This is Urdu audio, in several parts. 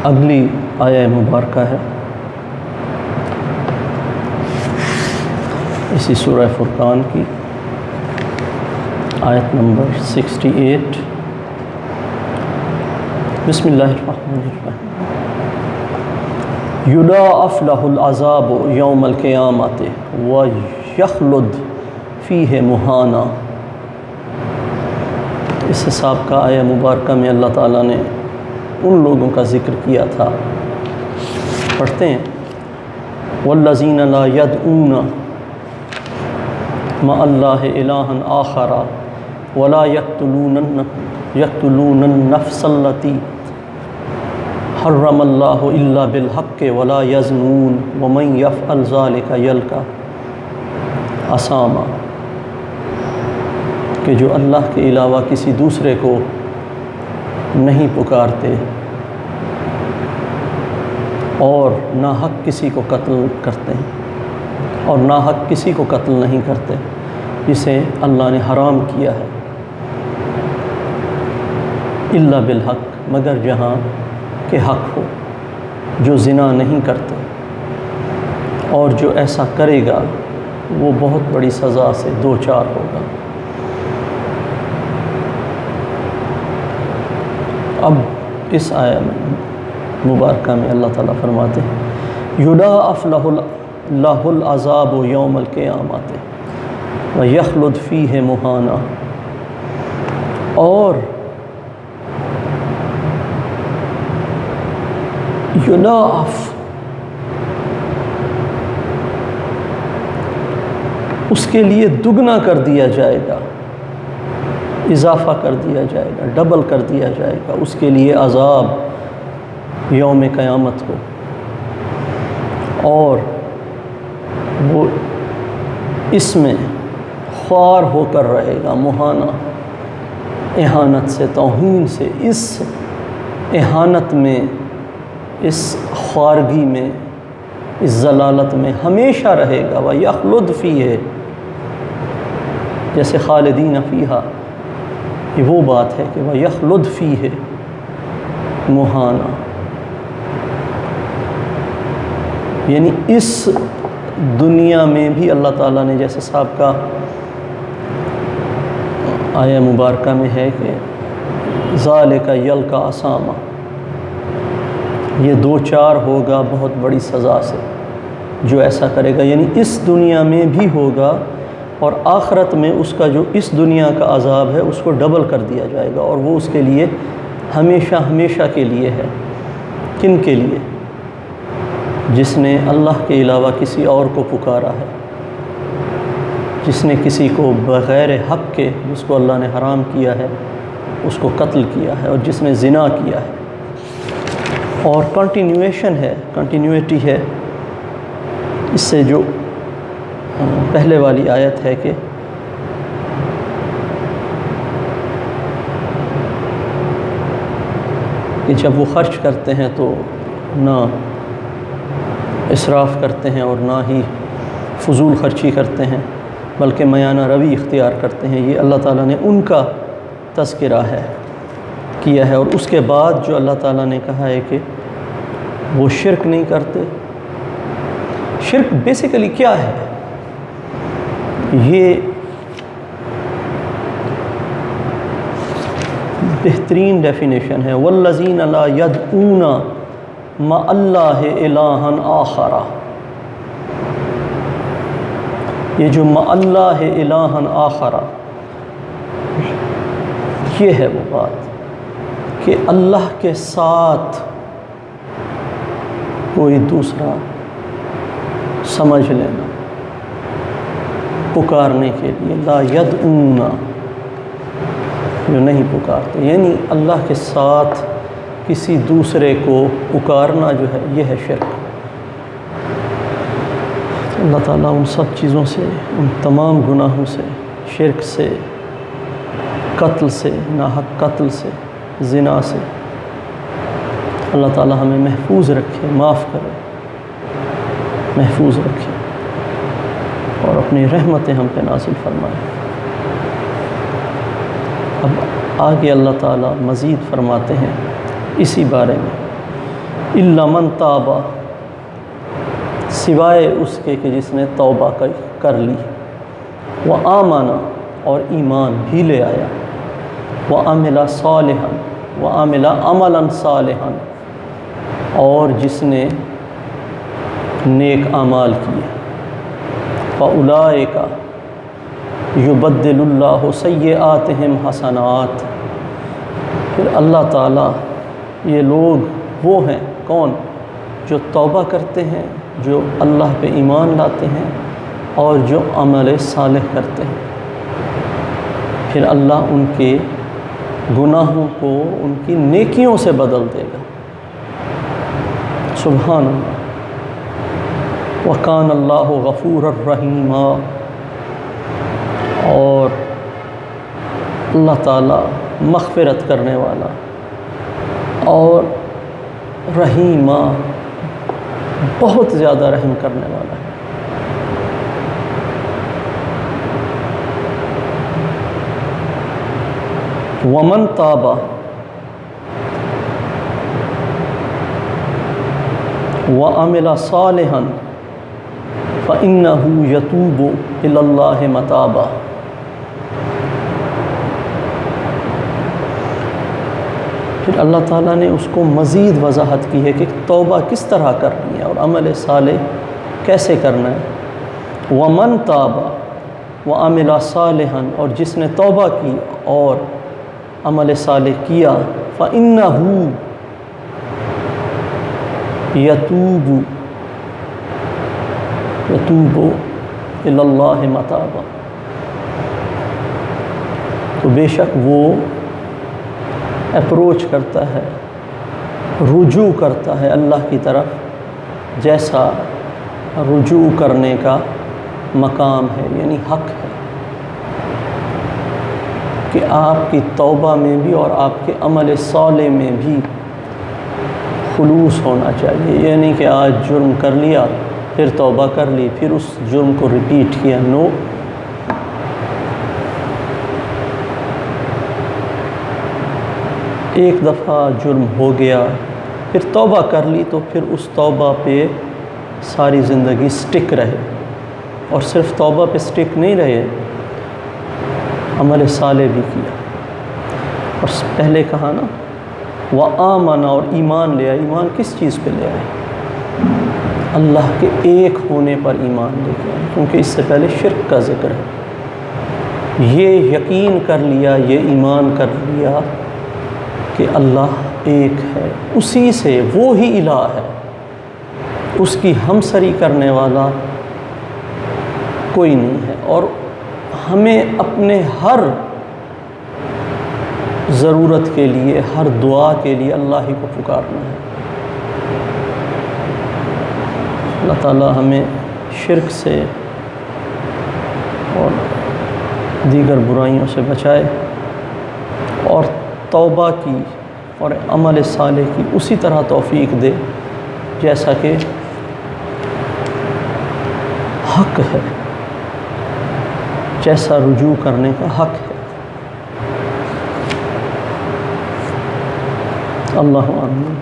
اگلی آیہ مبارکہ ہے اسی سورہ فرقان کی آیت نمبر 68۔ بسم اللہ الرحمن الرحیم۔ یضاعف لہ العذاب یوم القیامۃ ویخلد فیہ مہانا۔ اس سابقہ آیہ مبارکہ میں اللہ تعالیٰ نے ان لوگوں کا ذکر کیا تھا، پڑھتے ہیں والذین لا یدعون مع اللہ الہا آخر ولا یقتلون النفس التی حرم اللہ الا بالحق ولا یزنون ومن یفعل ذلک یلقى اثاما، کہ جو اللہ کے علاوہ کسی دوسرے کو نہیں پکارتے اور نہ حق کسی کو قتل کرتے ہیں اور نہ حق کسی کو قتل نہیں کرتے جسے اللہ نے حرام کیا ہے، الا بالحق، مگر جہاں کہ حق ہو، جو زنا نہیں کرتے، اور جو ایسا کرے گا وہ بہت بڑی سزا سے دوچار ہوگا۔ اب اس آیہ میں مبارکہ میں اللہ تعالیٰ فرماتے ہیں یضاعف لہ العذاب یوم القیامۃ ویخلد فیہ مہانا، اور یضاعف اس کے لیے دگنا کر دیا جائے گا، اضافہ کر دیا جائے گا، ڈبل کر دیا جائے گا اس کے لیے عذاب یوم قیامت کو، اور وہ اس میں خوار ہو کر رہے گا، مہانہ، اہانت سے، توہین سے، اس اہانت میں، اس خوارگی میں، اس ضلالت میں ہمیشہ رہے گا۔ وَيَخْلُدْ فِيهِ، جیسے خالدین فیہا، یہ وہ بات ہے کہ وَيَخْلُدْ فِيهِ مہانا، یعنی اس دنیا میں بھی اللہ تعالیٰ نے، جیسے سابقہ آیہ مبارکہ میں ہے کہ ذَلِكَ يَلْقَى أَثَامًا، یہ دوچار ہوگا بہت بڑی سزا سے جو ایسا کرے گا، یعنی اس دنیا میں بھی ہوگا، اور آخرت میں اس کا جو اس دنیا کا عذاب ہے اس کو ڈبل کر دیا جائے گا، اور وہ اس کے لیے ہمیشہ ہمیشہ کے لیے ہے۔ کن کے لیے؟ جس نے اللہ کے علاوہ کسی اور کو پکارا ہے، جس نے کسی کو بغیر حق کے، جس کو اللہ نے حرام کیا ہے، اس کو قتل کیا ہے، اور جس نے زنا کیا ہے۔ اور کنٹینیویشن ہے، کنٹینیوٹی ہے اس سے جو پہلے والی آیت ہے کہ جب وہ خرچ کرتے ہیں تو نہ اسراف کرتے ہیں اور نہ ہی فضول خرچی کرتے ہیں، بلکہ میانہ روی اختیار کرتے ہیں۔ یہ اللہ تعالیٰ نے ان کا تذکرہ کیا ہے، اور اس کے بعد جو اللہ تعالیٰ نے کہا ہے کہ وہ شرک نہیں کرتے۔ شرک بیسیکلی کیا ہے؟ یہ بہترین ڈیفینیشن ہے، والذین لا یدعون مع اللہ الہا آخر، یہ جو مع اللہ الہا آخر، یہ ہے وہ بات کہ اللہ کے ساتھ کوئی دوسرا سمجھ لینا پکارنے کے لیے، لا یدعون، جو نہیں پکارتے، یعنی اللہ کے ساتھ کسی دوسرے کو پکارنا جو ہے یہ ہے شرک۔ اللہ تعالیٰ ان سب چیزوں سے، ان تمام گناہوں سے، شرک سے، قتل سے، ناحق قتل سے، زنا سے، اللہ تعالیٰ ہمیں محفوظ رکھے، معاف کرے، محفوظ رکھے، اور اپنی رحمتیں ہم پہ نازل فرمائے۔ اب آگے اللہ تعالیٰ مزید فرماتے ہیں اسی بارے میں الا من تابا، سوائے اس کے کہ جس نے توبہ کر لی، وآمن، اور ایمان بھی لے آیا، وعمل صالحا، وعمل عملا صالحا، اور جس نے نیک اعمال کیے، فاولئک یبدل اللہ سیئاتہم حسنات، پھر اللہ تعالیٰ، یہ لوگ وہ ہیں کون؟ جو توبہ کرتے ہیں، جو اللہ پہ ایمان لاتے ہیں، اور جو عمل صالح کرتے ہیں، پھر اللہ ان کے گناہوں کو ان کی نیکیوں سے بدل دے گا۔ سبحان اللہ۔ وَكَانَ اللَّهُ غَفُورًا رَحِيمًا، اور اللہ تعالیٰ مغفرت کرنے والا اور رحیمہ، بہت زیادہ رحم کرنے والا ہے۔ ومن تاب وعمل صالحا فإنه يتوب إلى الله متابا، پھر اللہ تعالیٰ نے اس کو مزید وضاحت کی ہے کہ توبہ کس طرح کرنی ہے اور عمل صالح کیسے کرنا ہے۔ ومن تاب وعمل صالحا، اور جس نے توبہ کی اور عمل صالح کیا، فإنه یتوب الی اللہ متابا، تو بے شک وہ اپروچ کرتا ہے، رجوع کرتا ہے اللہ کی طرف جیسا رجوع کرنے کا مقام ہے، یعنی حق ہے کہ آپ کی توبہ میں بھی اور آپ کے عمل صالح میں بھی خلوص ہونا چاہیے، یعنی کہ آج جرم کر لیا، پھر توبہ کر لی، پھر اس جرم کو ریپیٹ کیا، نو۔ ایک دفعہ جرم ہو گیا، پھر توبہ کر لی، تو پھر اس توبہ پہ ساری زندگی سٹک رہے، اور صرف توبہ پہ سٹک نہیں رہے، عمل صالح بھی کیا۔ اور پہلے کہا نا وآمن، اور ایمان لے آئے۔ ایمان کس چیز پہ لے آئے؟ اللہ کے ایک ہونے پر ایمان لے کے آئے، کیونکہ اس سے پہلے شرک کا ذکر ہے۔ یہ یقین کر لیا، یہ ایمان کر لیا کہ اللہ ایک ہے، اسی سے، وہ ہی الہ ہے، اس کی ہمسری کرنے والا کوئی نہیں ہے، اور ہمیں اپنے ہر ضرورت کے لیے، ہر دعا کے لیے اللہ ہی کو پکارنا ہے۔ اللہ تعالیٰ ہمیں شرک سے اور دیگر برائیوں سے بچائے، اور توبہ کی اور عمل صالح کی اسی طرح توفیق دے جیسا کہ حق ہے، جیسا رجوع کرنے کا حق ہے۔ اللہ آمین۔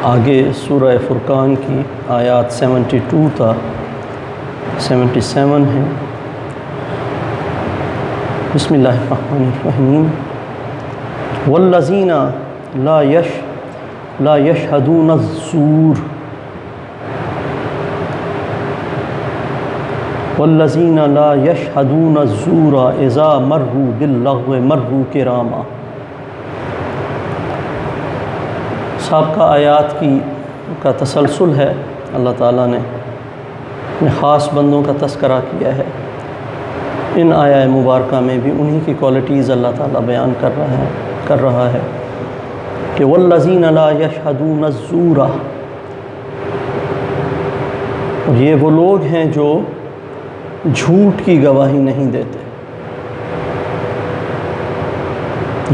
آگے سورہ فرقان کی آیات 72 تا 77 ہیں۔ بسم اللہ الرحمن الرحیم۔ والذین لا یشہدون الزور والذین لا یشہدون الزور اذا مروا باللغو مروا کراما۔ سابقہ آیات کا تسلسل ہے، اللہ تعالیٰ نے اپنے خاص بندوں کا تذکرہ کیا ہے۔ ان آیات مبارکہ میں بھی انہی کی کوالٹیز اللہ تعالیٰ بیان کر رہا ہے۔ کہ والذین لا یشہدون الزور، اور یہ وہ لوگ ہیں جو جھوٹ کی گواہی نہیں دیتے،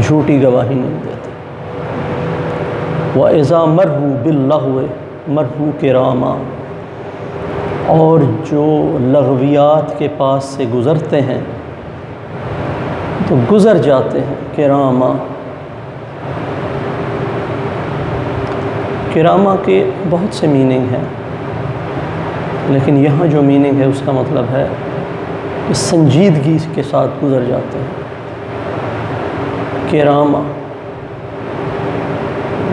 جھوٹی گواہی نہیں دیتے۔ وَإِذَا مَرُّوا بِاللَّغْوِ مَرُّوا كِرَامًا، اور جو لغویات کے پاس سے گزرتے ہیں تو گزر جاتے ہیں کرامہ۔ کرامہ کے بہت سے میننگ ہیں، لیکن یہاں جو میننگ ہے اس کا مطلب ہے کہ سنجیدگی کے ساتھ گزر جاتے ہیں۔ کرامہ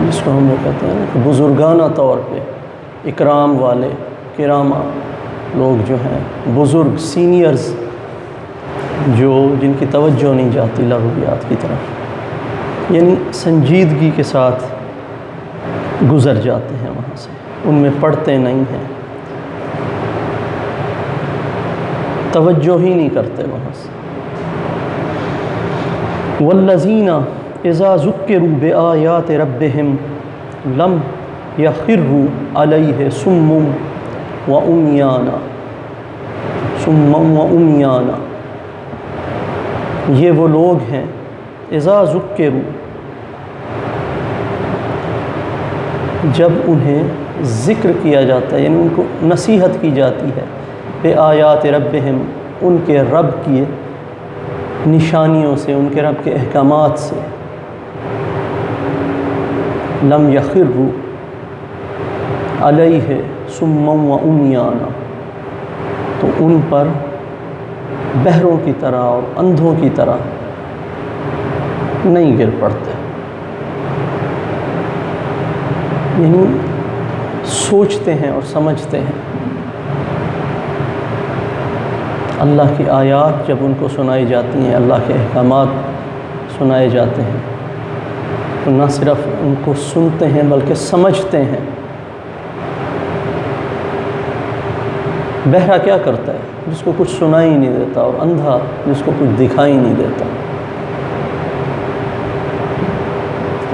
جس کو ہم لوگ کہتے ہیں کہ بزرگانہ طور پہ اکرام والے، کرامہ لوگ جو ہیں بزرگ، سینئرز، جو جن کی توجہ نہیں جاتی لغویات کی طرف، یعنی سنجیدگی کے ساتھ گزر جاتے ہیں وہاں سے، ان میں پڑھتے نہیں ہیں، توجہ ہی نہیں کرتے وہاں سے۔ والذین اذا ذکروا بآیات ربہم لم یخروا علیہ صم وعمیانا، صم وعمیانا، یہ وہ لوگ ہیں اذا ذکروا، جب انہیں ذکر کیا جاتا ہے، یعنی ان کو نصیحت کی جاتی ہے، بآیات ربہم، ان کے رب کی نشانیوں سے، ان کے رب کے احکامات سے، لم یخروا علیہ صم وعمیانا، تو ان پر بہروں کی طرح اور اندھوں کی طرح نہیں گر پڑتے، یعنی سوچتے ہیں اور سمجھتے ہیں۔ اللہ کی آیات جب ان کو سنائی جاتی ہیں، اللہ کے احکامات سنائے جاتے ہیں، تو نہ صرف ان کو سنتے ہیں بلکہ سمجھتے ہیں۔ بہرا کیا کرتا ہے؟ جس کو کچھ سنائی نہیں دیتا، اور اندھا جس کو کچھ دکھائی نہیں دیتا۔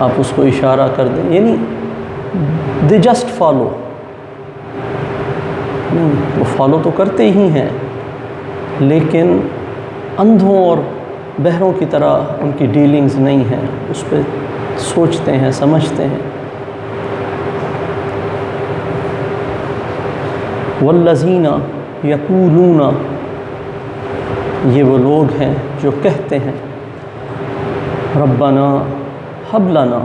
آپ اس کو اشارہ کر دیں، یعنی دے جسٹ فالو، وہ فالو تو کرتے ہی ہیں، لیکن اندھوں اور بہروں کی طرح ان کی ڈیلنگز نہیں ہیں، اس پہ سوچتے ہیں، سمجھتے ہیں۔ والذین یقولون، یہ وہ لوگ ہیں جو کہتے ہیں ربنا ہب لنا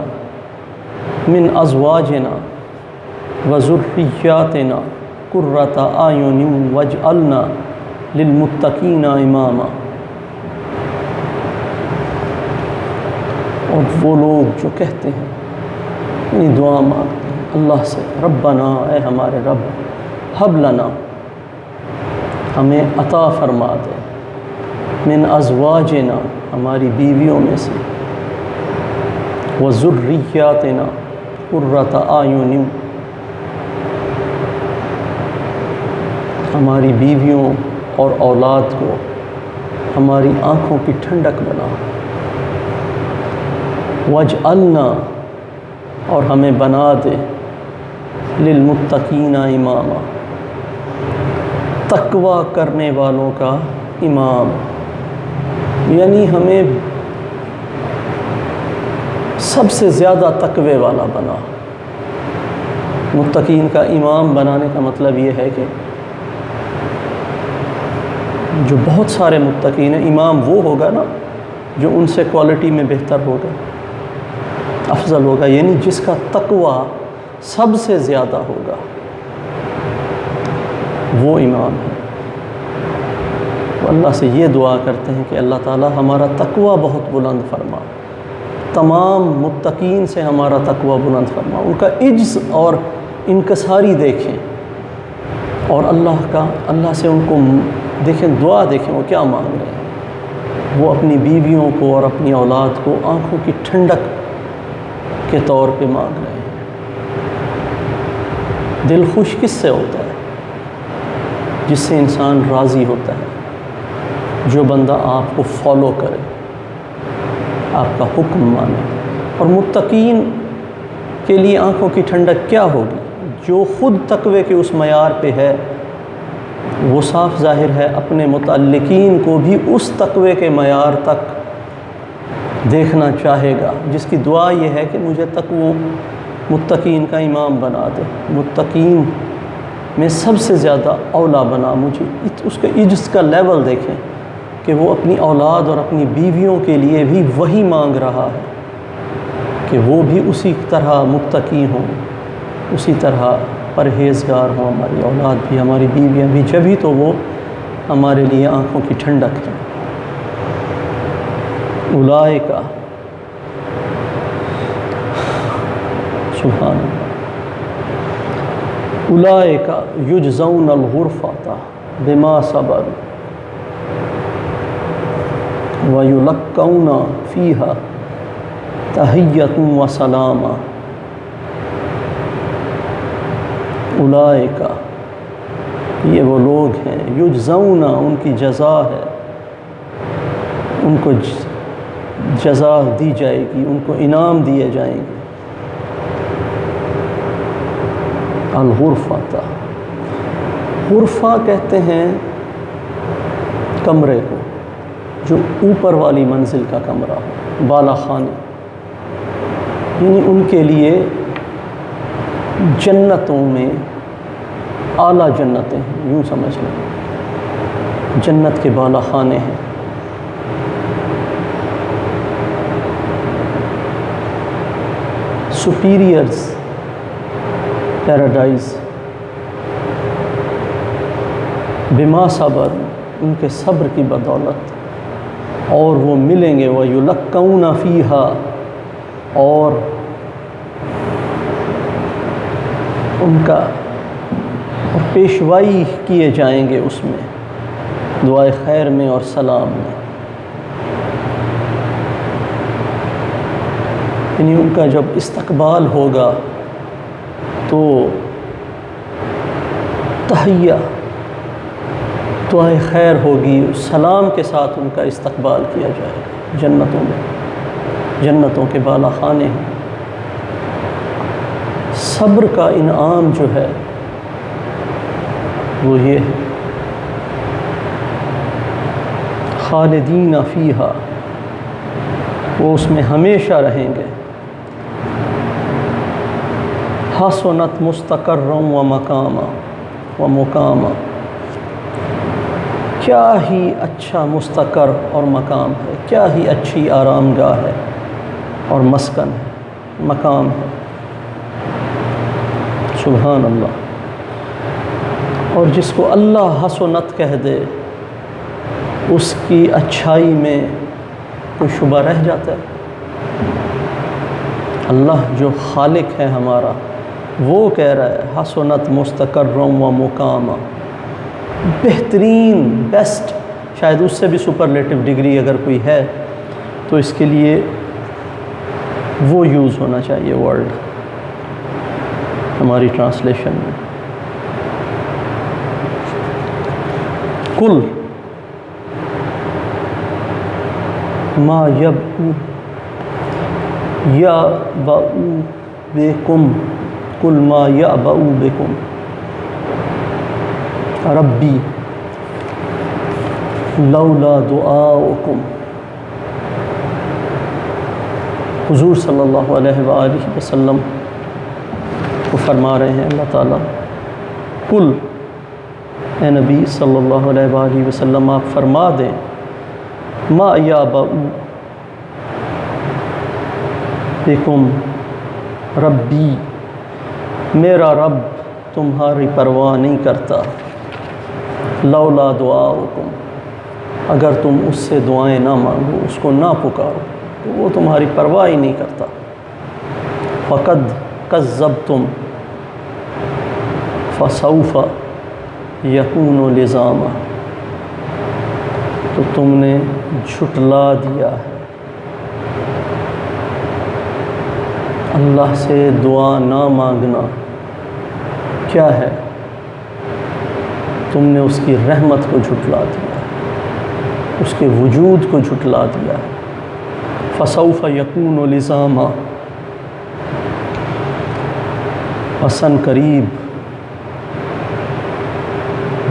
من ازواجنا وذریاتنا قرۃ اعین واجعلنا للمتقین اماما، اور وہ لوگ جو کہتے ہیں، یعنی دعا مانگتے ہیں اللہ سے، ربنا، اے ہمارے رب، ہب لنا، ہمیں عطا فرما دے، من ازواجنا، ہماری بیویوں میں سے، وذریاتنا قرۃ اعین، ہماری بیویوں اور اولاد کو ہماری آنکھوں کی ٹھنڈک بنا، واجعلنا، اور ہمیں بنا دے، للمتقین اماما، تقوی کرنے والوں کا امام، یعنی ہمیں سب سے زیادہ تقوی والا بنا۔ متقین کا امام بنانے کا مطلب یہ ہے کہ جو بہت سارے متقین ہیں، امام وہ ہوگا نا جو ان سے کوالٹی میں بہتر ہوگا، افضل ہوگا، یعنی جس کا تقوی سب سے زیادہ ہوگا، وہ امام ہے۔ تو اللہ سے یہ دعا کرتے ہیں کہ اللہ تعالیٰ ہمارا تقوی بہت بلند فرما، تمام متقین سے ہمارا تقوی بلند فرما، ان کا عجز اور انکساری دیکھیں، اور اللہ سے ان کو دیکھیں، دعا دیکھیں وہ کیا مانگ رہے ہیں۔ وہ اپنی بیویوں کو اور اپنی اولاد کو آنکھوں کی ٹھنڈک کے طور پہ مانگ رہے ہیں۔ دل خوش کس سے ہوتا ہے؟ جس سے انسان راضی ہوتا ہے، جو بندہ آپ کو فالو کرے، آپ کا حکم مانے۔ اور متقین کے لیے آنکھوں کی ٹھنڈک کیا ہوگی؟ جو خود تقوی کے اس معیار پہ ہے وہ صاف ظاہر ہے اپنے متعلقین کو بھی اس تقوی کے معیار تک دیکھنا چاہے گا، جس کی دعا یہ ہے کہ مجھے متقین کا امام بنا دے، متقین میں سب سے زیادہ اولا بنا مجھے۔ اس کے عجز کا لیول دیکھیں کہ وہ اپنی اولاد اور اپنی بیویوں کے لیے بھی وہی مانگ رہا ہے کہ وہ بھی اسی طرح متقی ہوں، اسی طرح پرہیزگار ہوں، ہماری اولاد بھی، ہماری بیویاں بھی، جبھی تو وہ ہمارے لیے آنکھوں کی ٹھنڈک ہے۔ اولئک، سبحان اللہ، اولئک یجزون الغرفۃ بما صبروا ویلقون فیہا تحیۃ وسلاما۔ اولئک، یہ وہ لوگ ہیں، یجزون، ان کی جزا ہے، ان کو جزا دی جائے گی، ان کو انعام دیے جائیں گے۔ الغرفۃ، غرفہ کہتے ہیں کمرے کو جو اوپر والی منزل کا کمرہ ہو، بالا خانے، یعنی ان کے لیے جنتوں میں اعلیٰ جنتیں ہیں، یوں سمجھ لیں جنت کے بالا خانے ہیں۔ سپیریئرز پیراڈائز، بما صبر، ان کے صبر کی بدولت، اور وہ ملیں گے، وَيُلَقَّوْنَ فِيهَا، اور ان کا پیشوائی کیے جائیں گے اس میں، دعائے خیر میں اور سلام میں، یعنی ان کا جب استقبال ہوگا تو تحیہ، دعائے خیر ہوگی، سلام کے ساتھ ان کا استقبال کیا جائے گا جنتوں میں، جنتوں کے بالا خانے ہیں۔ صبر کا انعام جو ہے وہ یہ ہے، خالدین فیہا، وہ اس میں ہمیشہ رہیں گے، حسنت مستقرا و مقاما و مقاما، کیا ہی اچھا مستقر اور مقام ہے، کیا ہی اچھی آرام گاہ ہے اور مسکن ہے، مقام ہے، سبحان اللہ۔ اور جس کو اللہ حسنت کہہ دے اس کی اچھائی میں کوئی شبہ رہ جاتا ہے؟ اللہ جو خالق ہے ہمارا وہ کہہ رہا ہے حسنت مستقرا و مقاما، بہترین، بیسٹ، شاید اس سے بھی سپرلیٹو ڈگری اگر کوئی ہے تو اس کے لیے وہ یوز ہونا چاہیے ورڈ ہماری ٹرانسلیشن میں۔ کل ما یبؤ بکم، کل ما یبؤ بکم ربی لولا دعاؤکم۔ حضور صلی اللہ علیہ وآلہ وسلم کو فرما رہے ہیں اللہ تعالیٰ، کل، اے نبی صلی اللہ علیہ وآلہ وسلم آپ فرما دیں، ما یبؤ بکم ربی، میرا رب تمہاری پرواہ نہیں کرتا، لولا دعاؤکم، اگر تم اس سے دعائیں نہ مانگو، اس کو نہ پکارو تو وہ تمہاری پرواہ ہی نہیں کرتا۔ فقد کذبتم فسوف یکون لزاما، تو تم نے جھٹلا دیا ہے، اللہ سے دعا نہ مانگنا کیا ہے؟ تم نے اس کی رحمت کو جھٹلا دیا، اس کے وجود کو جھٹلا دیا۔ فسوف یکون لزاما، حسن قریب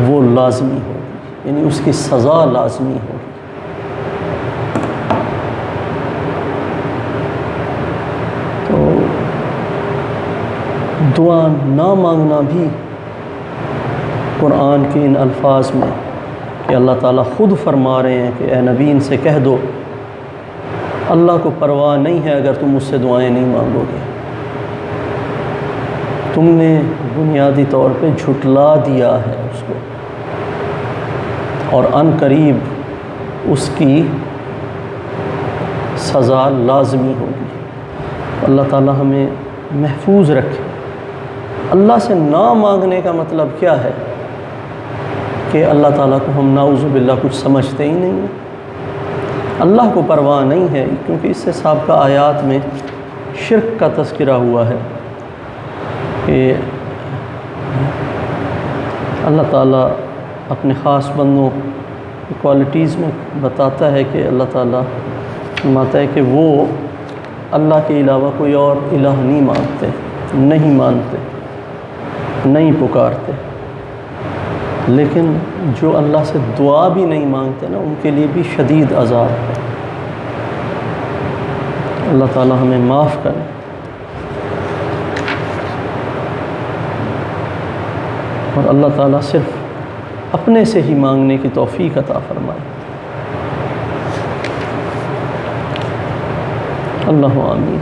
وہ لازمی ہوگی، یعنی اس کی سزا لازمی ہوگی۔ تو دعا نہ مانگنا بھی قرآن کے ان الفاظ میں کہ اللہ تعالیٰ خود فرما رہے ہیں کہ اے نبی ان سے کہہ دو اللہ کو پرواہ نہیں ہے اگر تم مجھ سے دعائیں نہیں مانگو گے، تم نے بنیادی طور پہ جھٹلا دیا ہے اس کو، اور عن قریب اس کی سزا لازمی ہوگی۔ اللہ تعالیٰ ہمیں محفوظ رکھے۔ اللہ سے نہ مانگنے کا مطلب کیا ہے کہ اللہ تعالیٰ کو ہم نعوذ باللہ کچھ سمجھتے ہی نہیں ہیں، اللہ کو پرواہ نہیں ہے، کیونکہ اس سے سابقہ آیات میں شرک کا تذکرہ ہوا ہے کہ اللہ تعالیٰ اپنے خاص بندوں کی کوالٹیز میں بتاتا ہے کہ اللہ تعالیٰ فرماتا ہے کہ وہ اللہ کے علاوہ کوئی اور الہ نہیں مانتے، نہیں مانتے، نہیں پکارتے، لیکن جو اللہ سے دعا بھی نہیں مانگتے نا ان کے لیے بھی شدید عذاب ہے۔ اللہ تعالیٰ ہمیں معاف کرے۔ اور اللہ تعالیٰ صرف اپنے سے ہی مانگنے کی توفیق عطا فرمائے۔ اللہ آمین۔